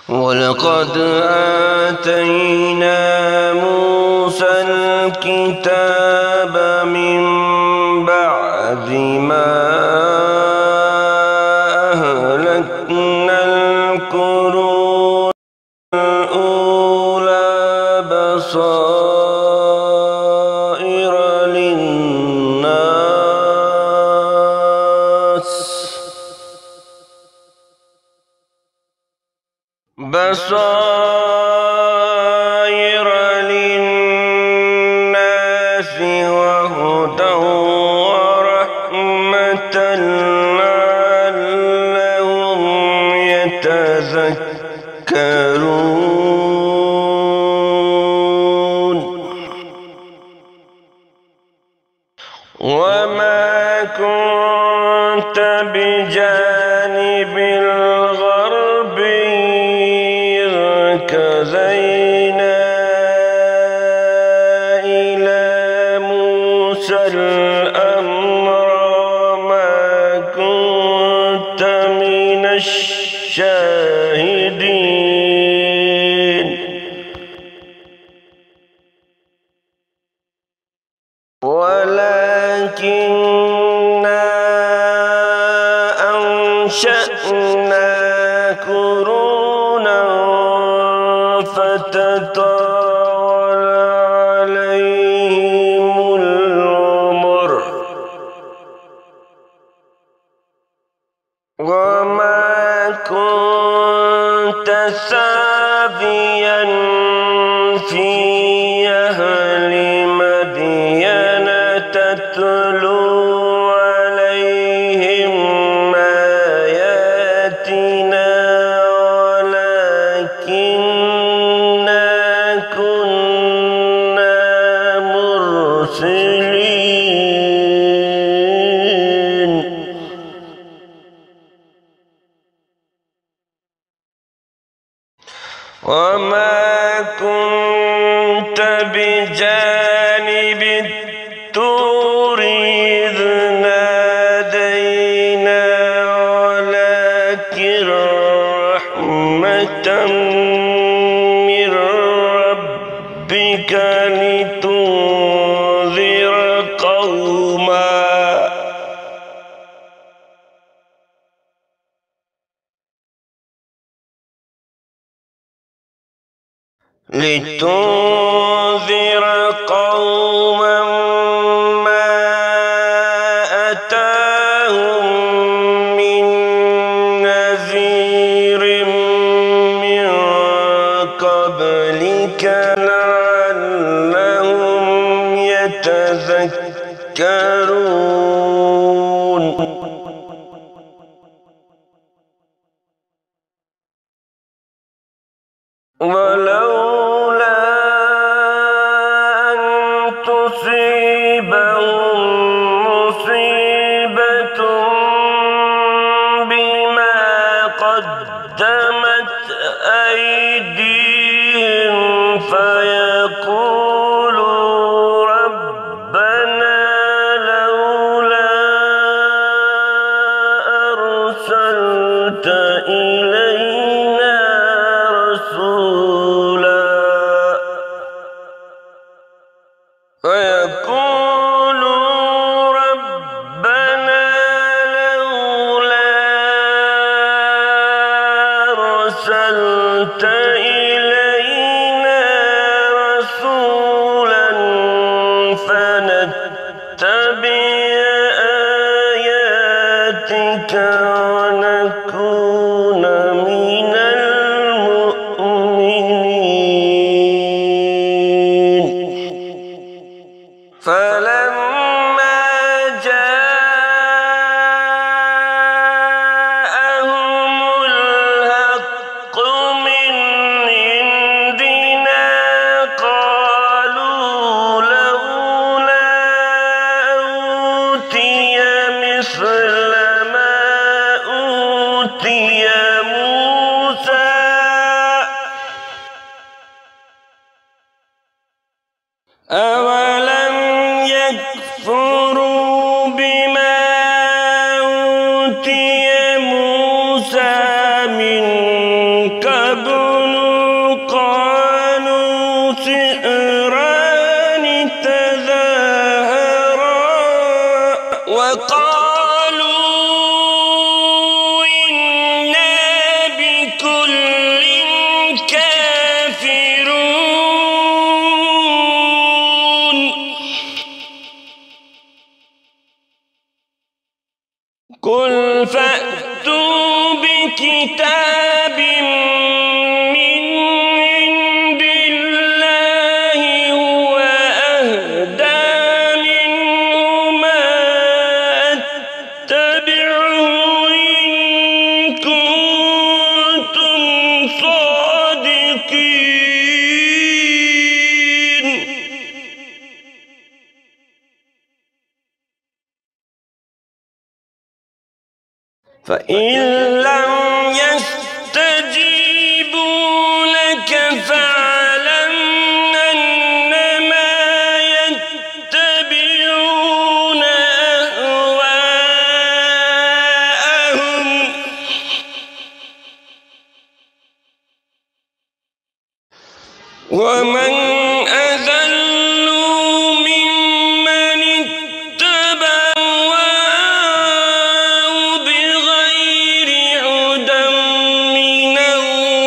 ولقد آتينا موسى الكتاب من بعد ما أهلكنا القرون الأولى بصائر للناس وهدى ورحمة لعلهم يتذكرون. وما كنت بجانب الغربي إذ قضينا إلى موسى الأمر وما كنت من الشاهدين. ولكننا أنشأنا قرونا فتطاول عليهم العمر وما كنت ثاويا في أهل مدين تتلو عليهم آياتنا ولكننا كنا مرسلين. وما كنت بجانب الطور إذ نادينا ولكن رحمة من ربك لتنذر قوما ما أتاهم من نذير من قبلك لعلهم يتذكرون. ولولا أن تصيبهم مصيبة بما قدمت أيديهم فيقولوا ربنا لولا أرسلت إلينا رسولا فنتبع آياتك ونكون من المؤمنين. فلما جاءهم الحق من عندنا قالوا لولا أوتي مثل ما أوتي موسى أولم يكفروا بما أوتي موسى من قبل كتاب من عند الله هو أهدى منهما اتبعه إن كنتم صادقين. فإن لم يستجيبوا لك فاعلم أنما يتبعون أهواءهم ومن أضل ممن اتبع هواه بغير هدى من الله.